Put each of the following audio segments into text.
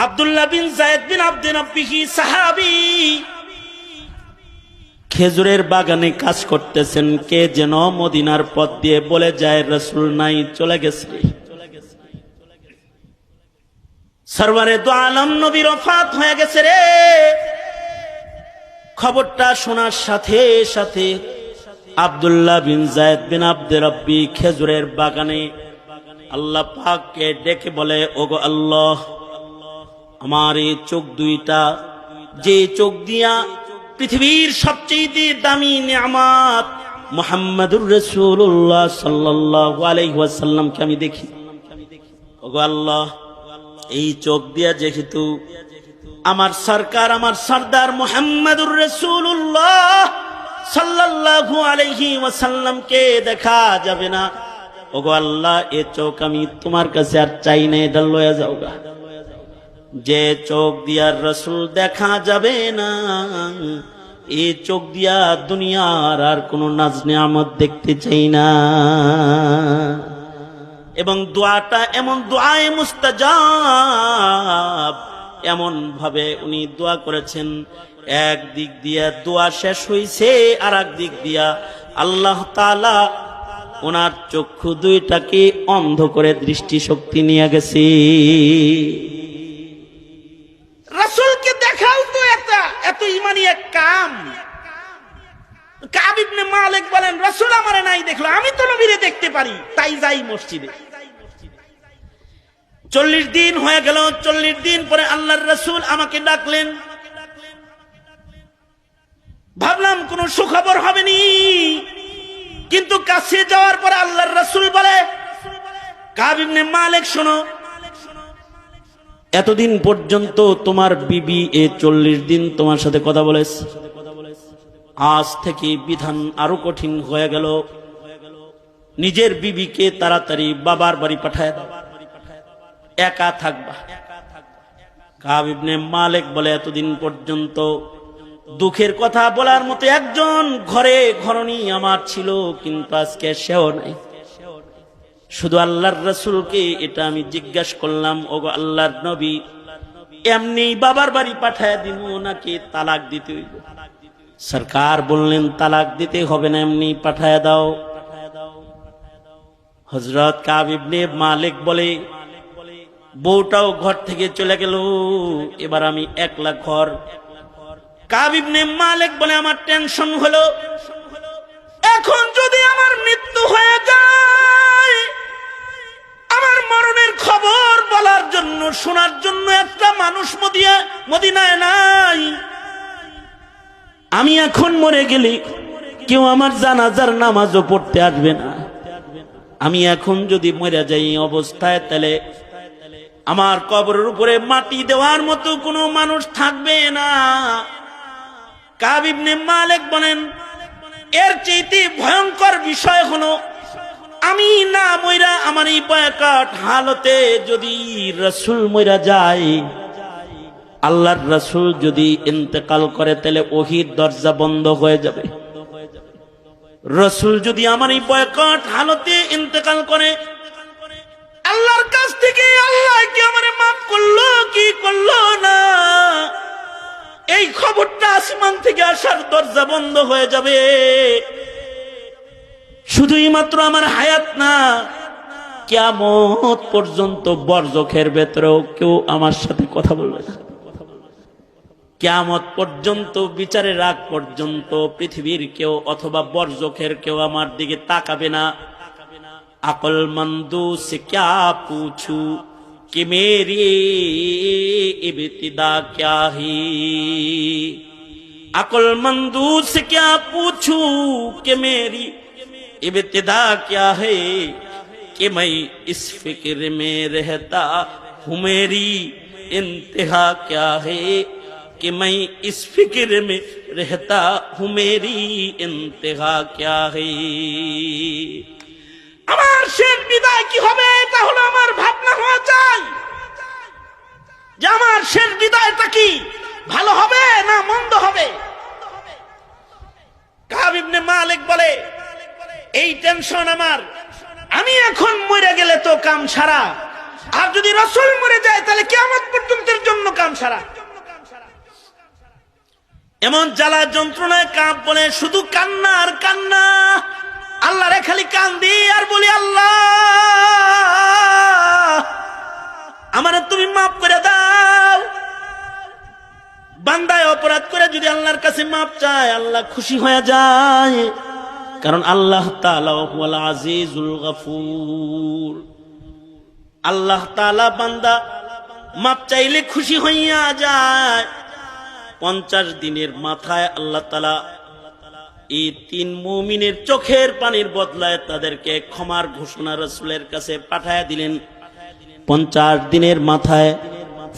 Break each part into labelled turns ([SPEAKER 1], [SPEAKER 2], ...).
[SPEAKER 1] আব্দুল্লাহ বিন যায়েদ বিন আব্দে রাব্বিহি সাহাবী খেজুরের বাগানে কাজ করতেছেন। কে যেন মদিনার পথ দিয়ে বলে যায়, রাসূল নাই, চলে গেছে। সরওয়ারে দু আলম নবীর ওফাত হয়ে গেছে রে। খবরটা শোনার সাথে সাথে আব্দুল্লাহ বিন যায়েদ বিন আব্দে রাব্বি খেজুরের বাগানে আল্লাহ পাককে ডেকে বলে, ওগো আল্লাহ, আমার এই চোখ দুইটা, যে চোখ দিয়া পৃথিবীর সবচেয়ে দামি নিয়ামত মুহাম্মাদুর রাসূলুল্লাহ সাল্লাল্লাহু আলাইহি ওয়াসাল্লামকে আমি দেখি, ওগো আল্লাহ, এই চোখ দিয়া যেহেতু আমার সরকার, আমার সরদার মুহাম্মাদুর রাসূলুল্লাহ সাল্লাল্লাহু আলাইহি ওয়াসাল্লামকে দেখা যাবে না, ওগো আল্লাহ, এ চোখ আমি তোমার কাছে আর চাই না, এটা লয়ে যাও গা। যে চোখ দিয়া রাসূল দেখা যাবে না, এই চোখ দিয়া দুনিয়ার আর কোন নাজ নিয়ামত দেখতে চাই না। এবং দোয়াটা এমন দোয়ায়ে মুস্তাজাব, এমন ভাবে উনি দোয়া করেছেন, এক দিক দিয়া দোয়া শেষ হইছে, আর এক দিক দিয়া আল্লাহ তাআলা ওনার চক্ষু দুইটাকে অন্ধ করে দৃষ্টি শক্তি নিয়ে গেছে। রাসূলকে দেখাও তো এত ইমানি এক কাম। কাব ইবনে মালিক বলেন, রাসূল আমারে নাই দেখলো, আমি তো নবীরে দেখতে পারি, তাই যাই মসজিদে। 40 দিন হয়ে গেল। 40 দিন পরে আল্লাহর রাসূল আমাকে ডাকলেন। ভাবলাম কোন সুখবর হবে নি, কিন্তু কাছে যাওয়ার পরে আল্লাহর রাসূল বলে, কাব ইবনে মালিক, শোনো, এতদিন পর্যন্ত তোমার বিবি এ 40 দিন তোমার সাথে কথা বলেছে, আজ থেকে বিধান আরো কঠিন হয়ে গেল, নিজের বিবিকে তাড়াতাড়ি বাবার বাড়ি পাঠায় দাও, একা থাকবা। কাব ইবনে মালিক বলে, এতদিন পর্যন্ত দুঃখের কথা বলার মতো একজন ঘরে ঘরণী আমার ছিল, কিন্তু আজকে সেও নাই। শুধু আল্লাহর রাসূলকে এটা আমি জিজ্ঞাসা করলাম, ওগো আল্লাহর নবী, এমনি বাবার বাড়ি পাঠায় দিব নাকি তালাক দিতে হইব? সরকার বললেন, তালাক দিতে হবে না, এমনি পাঠায় দাও। হযরত কাব ইবনে মালিক বলে, বউটাও ঘর থেকে চলে গেল, এবার আমি একলা ঘর। কাব ইবনে মালিক বলে, আমার টেনশন হলো, এখন যদি আমার মৃত্যু হয়ে যায়, আমার মরণের খবর বলার জন্য, শোনার জন্য একটা মানুষ মদিনায় নাই। আমি এখন মরে গেলে কেউ আমার জানাজার নামাজও পড়তে আসবে না। আমি এখন যদি মরে যাই অবস্থায়, তাহলে আমার কবরের উপরে মাটি দেওয়ার মতো কোনো মানুষ থাকবে না। কাব ইবনে মালিক বলেন, এর চাইতে ভয়ঙ্কর বিষয় হলো, আমি না মইরা আমার এই বয়কাট হালতে যদি রাসূল মইরা যায়, আল্লাহর রাসূল যদি ইন্তেকাল করে, তাহলে ওহীর দরজা বন্ধ হয়ে যাবে। রাসূল যদি আমার এই বয়কাট হালতে ইন্তেকাল করে, আল্লাহর কাছ থেকে আল্লাহ কি আমারে মাফ করলো কি করলো না, এই খবরটা আসমান থেকে আসার দরজা বন্ধ হয়ে যাবে। শুধুই মাত্র আমার হায়াত না, কিয়ামত পর্যন্ত বরজখের ভেতরেও কেউ আমার সাথে কথা বলবে না। কিয়ামত পর্যন্ত, বিচারের আগ পর্যন্ত পৃথিবীর কেউ অথবা বরজখের কেউ আমার দিকে তাকাবে না। अक्लमंदू से क्या पूछूं कि मेरी इब्तिदा क्या है, अक्लमंदू से क्या पूछूं कि मेरी इब्तिदा क्या है, कि मैं इस फिक्र में रहता हूँ मेरी इंतहा क्या है, कि मैं इस फिक्र में रहता हूँ मेरी इंतहा क्या है। আমার শেষ বিদায় কি হবে, এটা হলো আমার ভাবনা হওয়া চাই, যে আমার শেষ বিদায়টা কি ভালো হবে না মন্দ হবে। কাব ইবনে মালিক বলে, এই টেনশন আমার, আমি এখন মরে গেলে তো কাম সারা, আর যদি রাসূল মরে যায় তাহলে কিয়ামত পর্যন্তের জন্য সারা। এমন জ্বালা যন্ত্রণায় কাঁপ বলে শুধু কান্না আর কান্না। আল্লাহ রে খালি কান্দি আর বলি, আল্লাহ আমারে তুমি মাফ করে দাও। বান্দায় অপরাধ করে যদি আল্লাহর কাছে মাফ চায়, আল্লাহ খুশি হয়ে যায়, কারণ আল্লাহ তাআলা হুয়াল আজিজুল গফুর। আল্লাহ তাআলা বান্দা মাপ চাইলে খুশি হইয়া যায়। 50 দিনের মাথায় আল্লাহ তাআলা এই 3 মুমিনের চোখের পানির বদলায় তাদেরকে ক্ষমার ঘোষণা রাসূলের কাছে পাঠায় দিলেন। 50 দিনের মাথায়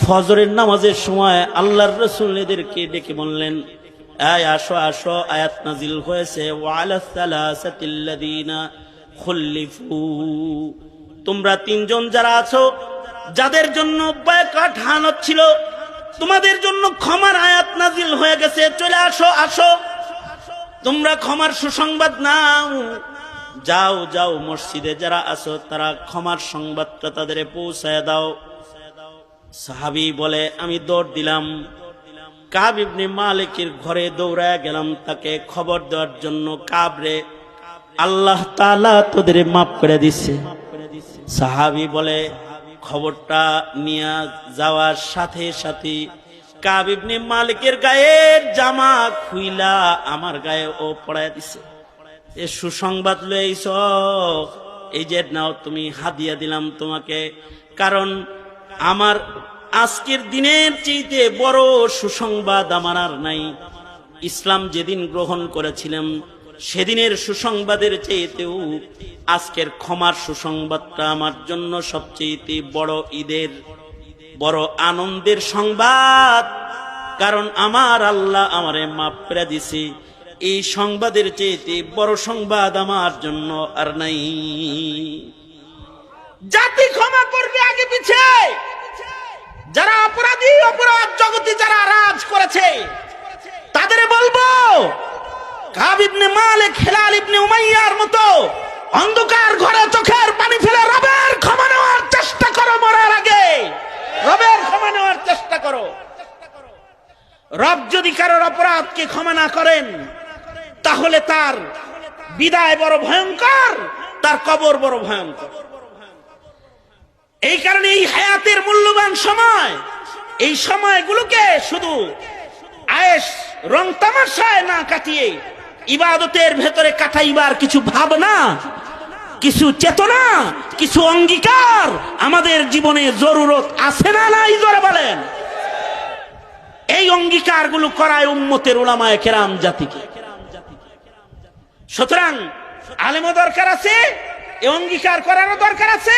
[SPEAKER 1] ফজরের নামাজের সময় আল্লাহর রাসূল এদেরকে ডেকে বললেন, আয় আসো আসো, আয়াত নাজিল হয়েছে, ওয়া আলাস সালাসাতিল্লাযিনা খুল্লিফু, তোমরা 3 জন যারা আছো, যাদের জন্য বয়কট হানত ছিল, তোমাদের জন্য ক্ষমার আয়াত নাজিল হয়ে গেছে, চলে আসো আসো, তোমরা ক্ষমার সুসংবাদ নাও। যাও যাও, মসজিদে যারা আছো তারা ক্ষমার সংবাদটা তাদের পৌঁছায় দাও। সাহাবী বলে, আমি দৌড় দিলাম, কাব ইবনে মালিকের ঘরে দৌড়ায় গেলাম তাকে খবর দেওয়ার জন্য, কাব রে, আল্লাহ তাআলা তোদের মাফ করে দিচ্ছে। সাহাবী বলে, খবরটা নিয়ে যাওয়ার সাথে সাথে কাব ইবনে মালিকের গায়ের জামা খুইলা আমার গায়ে ও পড়ায় দিছে। এ সুসংবাদ লইছ, এই যে নাও তুমি, হাদিয়া দিলাম তোমাকে, কারণ আমার আজকের দিনের চাইতে বড় সুসংবাদ আমার আর নাই। ইসলাম যেদিন গ্রহণ করেছিলাম সেদিনের সুসংবাদের চাইতেও আজকের ক্ষমার সুসংবাদটা আমার জন্য সবচেয়ে বড় ঈদের, বড় আনন্দের সংবাদ, কারণ আমার আল্লাহ আমারে মাফ করে দিছে। এই সংবাদের চাইতে বড় সংবাদ আমার জন্য আর নাই। জাতি ক্ষমা করবে আগে পিছে, যারা অপরাধী, অপরাধ জগতে যারা রাজ করেছে তাদের বলবো, কাব ইবনে মালিক, হিলাল ইবনে উমাইয়ার মতো অন্ধকার ঘরে চোখের পানি ফেলে রবের ক্ষমা নেওয়ার চেষ্টা করো, মরার আগে রবের ক্ষমা নেওয়ার চেষ্টা করো। রব যদি কারোর অপরাধকে ক্ষমা না করেন, তাহলে তার বিদায় বড় ভয়ঙ্কর, তার কবর বড় ভয়ঙ্কর। এই কারণে এই হায়াতের মূল্যবান সময়, এই সময়গুলোকে শুধু আয়েশ রং তামাশায় না কাটিয়ে ইবাদতের ভেতরে কাটাইবার কিছু ভাবনা, কিছু চেতনা, কিছু অঙ্গীকার আমাদের জীবনে জরুরত আছে না নাই, জোরে বলেন। এই অঙ্গীকারগুলো করায় উম্মতের উলামায়ে কেরাম জাতিকে। সুতরাং আলেমও দরকার আছে, এই অঙ্গীকার করারও দরকার আছে,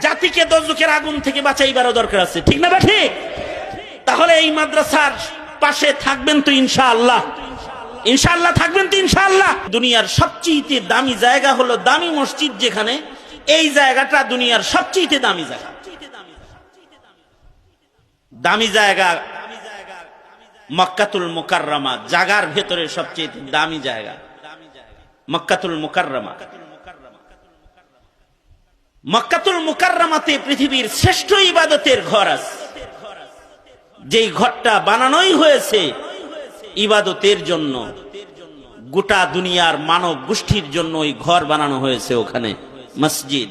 [SPEAKER 1] জাতিকে দোজখের আগুন থেকে বাঁচাইবারও দরকার আছে, ঠিক না ঠিক? তাহলে এই মাদ্রাসার পাশে থাকবেন তো ইনশাআল্লাহ? ইনশাআল্লাহ থাকবেন তো ইনশাআল্লাহ? দুনিয়ার সবচেয়ে দামি জায়গা হলো দামি মসজিদ, যেখানে এই জায়গাটা দুনিয়ার সবচেয়ে দামি জায়গা। দামি জায়গা মক্কাতুল মুকাররমা, জায়গার ভেতরে সবচেয়ে দামি জায়গা মক্কাতুল মুকাররমা। মক্কাতুল মুকাররমাতে পৃথিবীর শ্রেষ্ঠ ইবাদতের ঘর আছে, যেই ঘরটা বানানোই হয়েছে ইবাদতের জন্য। গোটা দুনিয়ার মানব গোষ্ঠীর জন্য ওই ঘর বানানো হয়েছে, ওখানে মসজিদ।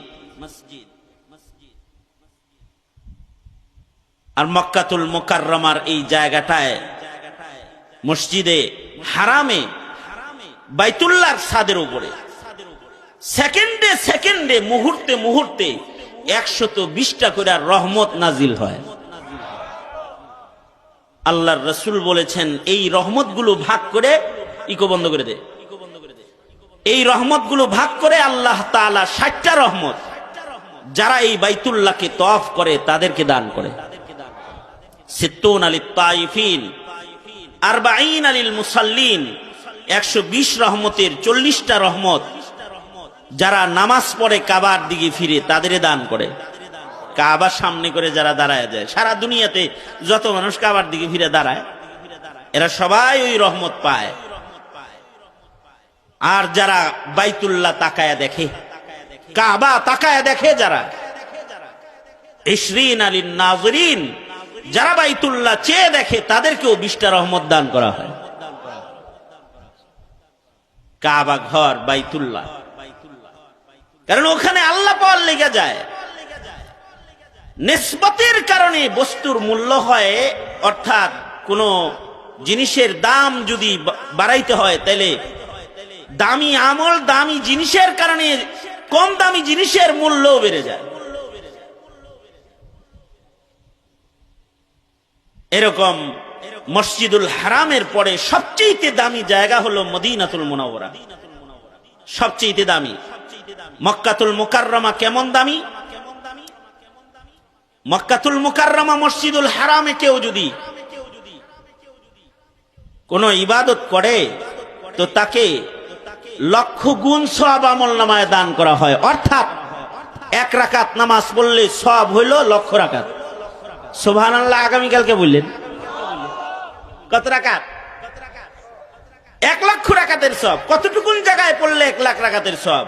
[SPEAKER 1] আর মক্কাতুল মুকাররমার এই জায়গাটায়, মসজিদে হারামে, বাইতুল্লাহর ছাদের উপরে সেকেন্ডে সেকেন্ডে, মুহূর্তে মুহূর্তে 120টা করে রহমত নাজিল হয়। আল্লাহর রাসূল বলেছেন, এই রহমতগুলো ভাগ করে, ইকো বন্ধ করে দে, এই রহমতগুলো ভাগ করে আল্লাহ তাআলা 60টা রহমত যারা এই বাইতুল্লাহকে তওয়াফ করে তাদেরকে দান করে। 60 আলিত তাইফিন, 40 আলিল মুসাল্লিন, 120 রহমতের 40টা রহমত যারা নামাজ পড়ে কাবার দিকে ফিরে তাদের দান করে। কাবার সামনে করে যারা দাঁড়ায় যায়, সারা দুনিয়াতে যত মানুষ কাবার দিকে ফিরে দাঁড়ায়, এরা সবাই ওই রহমত পায়। আর যারা বাইতুল্লাহ তাকায়া দেখে, কাবা তাকায়া দেখে, যারা 20 আলিন নাজরিন, যারা বাইতুল্লাহ চেয়ে দেখে তাদেরকেও 20টা রহমত দান করা হয়। কাবা ঘর বাইতুল্লাহ, কারণ ওখানে আল্লাহ পাওয়ার লেগে যায়। নিসবতের কারণে বস্তুর মূল্য হয়, অর্থাৎ কোন জিনিসের দাম যদি বাড়াইতে হয় তাহলে দামি আমল দামি জিনিসের কারণে কম দামি জিনিসের মূল্যও বেড়ে যায়। এরকম মসজিদুল হারামের পরে সবচেয়ে দামি জায়গা হলো মদিনাতুল মুনাওয়ারা, সবচেয়ে দামি। মক্কাতুল মুকাররমা কেমন দামি? মক্কাতুল মুকাররমা মসজিদুল হারামে কেউ যদি কোন ইবাদত করে তো তাকে লক্ষ গুণ সওয়াব আমলনামায় দান করা হয়। অর্থাৎ 1 রাকাত নামাজ পড়লে সওয়াব হইল লক্ষ রাকাত। সুবহানাল্লাহ। আগামীকালকে বললেন কত রাকাত? 1 লক্ষ রাকাতের সওয়াব। কতটুকুন জায়গায় পড়লে 1 লাখ রাকাতের সওয়াব?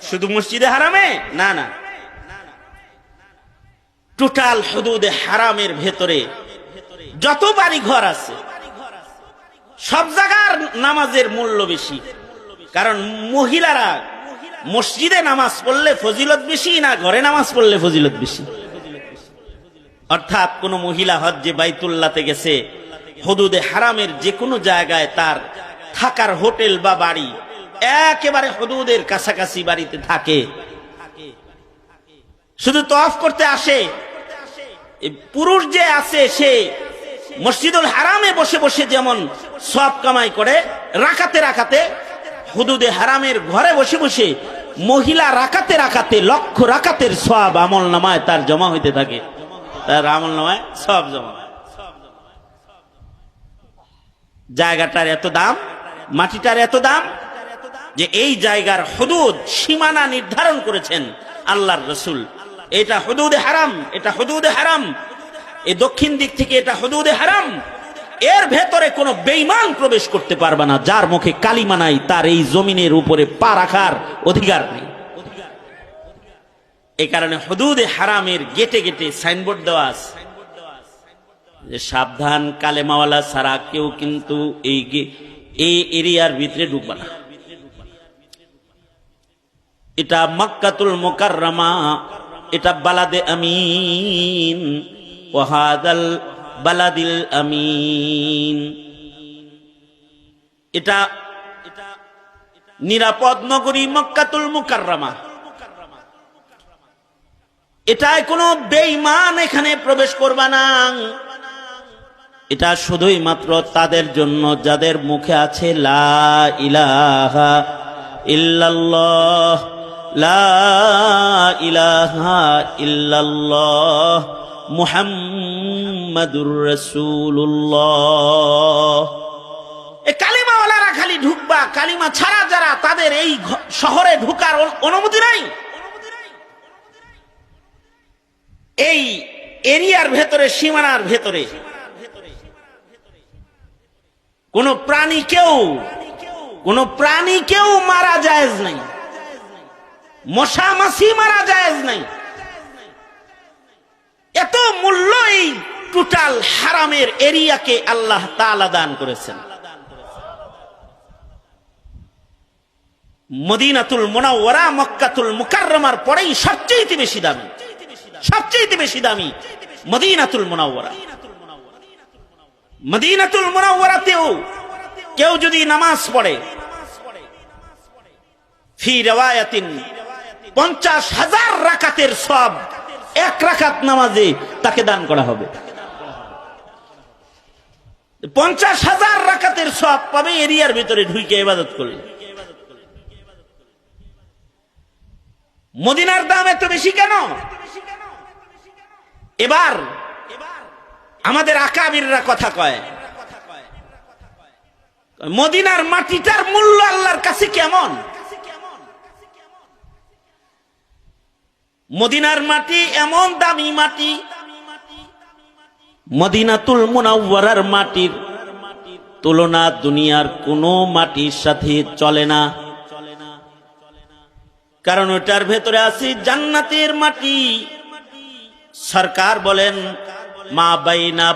[SPEAKER 1] শুধু মসজিদে হারামে না, না, টোটাল হুদুদে হারামের ভেতরে যত বাড়ি ঘর আছে সব জায়গার নামাজের মূল্য বেশি। কারণ মহিলারা মসজিদে নামাজ পড়লে ফজিলত বেশি না ঘরে নামাজ পড়লে ফজিলত বেশি? অর্থাৎ কোন মহিলা হজ্জে বাইতুল্লাহতে গেছে, হুদুদে হারামের যে কোনো জায়গায় তার থাকার হোটেল বা বাড়ি একেবারে হুদুদের কাছাকাছি বাড়িতে থাকে, শুধু তওয়াফ করতে আসে। পুরুষ যে আছে সে মসজিদুল হারামে বসে বসে যেমন সওয়াব কামাই করে রাকাতে রাকাতে, হুদুদে হারামের ঘরে বসে বসে মহিলা রাকাতে রাকাতে লক্ষ রাকাতের সওয়াব আমলনামায় তার জমা হইতে থাকে, তার আমলনামায় সওয়াব জমা। জায়গাটার এত দাম, মাটিটার এত দাম যে এই জায়গার হুদুদ সীমানা নির্ধারণ করেছেন আল্লাহর রাসূল। এটা হুদুদে হারাম, এটা হুদুদে হারাম, এই দক্ষিণ দিক থেকে এটা হুদুদে হারাম। এর ভেতরে কোনো বেঈমান প্রবেশ করতে পারবে না। যার মুখে কালিমা নাই তার এই জমিনের উপরে পা রাখার অধিকার নেই। এই কারণে হুদুদে হারামের গেটে গেটে সাইনবোর্ড দেওয়া আছে যে সাবধান, কালেমাওয়ালা ছাড়া কেউ কিন্তু এই এরিয়ার ভিতরে ঢুকবে না। এটা মক্কাতুল মুকাররমা, এটা বালাদে আমিন, ওয়াহাদাল বালাদিল আমিন। এটা নিরাপদ নগরী মক্কাতুল মুকাররমা। এটায় কোনো বেঈমান এখানে প্রবেশ করবে না। এটা শুধুই মাত্র তাদের জন্য যাদের মুখে আছে লা ইলাহা ইল্লাল্লাহ, লা ইলাহা ইল্লাল্লাহ মুহাম্মাদুর রাসূলুল্লাহ। এই কালিমাওয়ালারা খালি ঢুকবা, কালিমা ছাড়া যারা তাদের এই শহরে ঢোকার অনুমতি নাই। এই এরিয়ার ভেতরে, সীমানার ভেতরে কোন প্রাণীকেও মারা জায়েজ নাই, মশা মাছি মারা জায়েজ নাই। এত মূল্য এই টোটাল হারামের এরিয়াকে আল্লাহ তাআলা দান করেছেন। মদিনাতুল মুনাওয়ারা মক্কাতুল মুকাররমার পরেই সবচেয়ে বেশি দামি, সবচেয়ে বেশি দামি মদিনাতুল মুনাওয়ারা। মদিনাতুল মুনাওয়ারাতেও কেউ যদি নামাজ পড়ে, ফি রিওয়ায়াতিন 50,000 রাকাতের সওয়াব 1 রাকাত নামাজে তাকে দান করা হবে। 50,000 রাকাতের সওয়াব পাবে এরিয়ার ভিতরে ঢুকে ইবাদত করলে। মদিনার দাম এত বেশি কেন? এবার আমাদের আকাবিররা কথা কয়, মদিনার মাটিটার মূল্য আল্লাহর কাছে কেমন? মদিনার মাটি এমন দামি মাটি, মদিনাতুল মুনাওয়ারার মাটির তুলনা দুনিয়ার কোনো মাটির সাথে চলে না। কারণ ওটার ভেতরে আছে জান্নাতের মাটি। সরকার বলেন মা বাইনা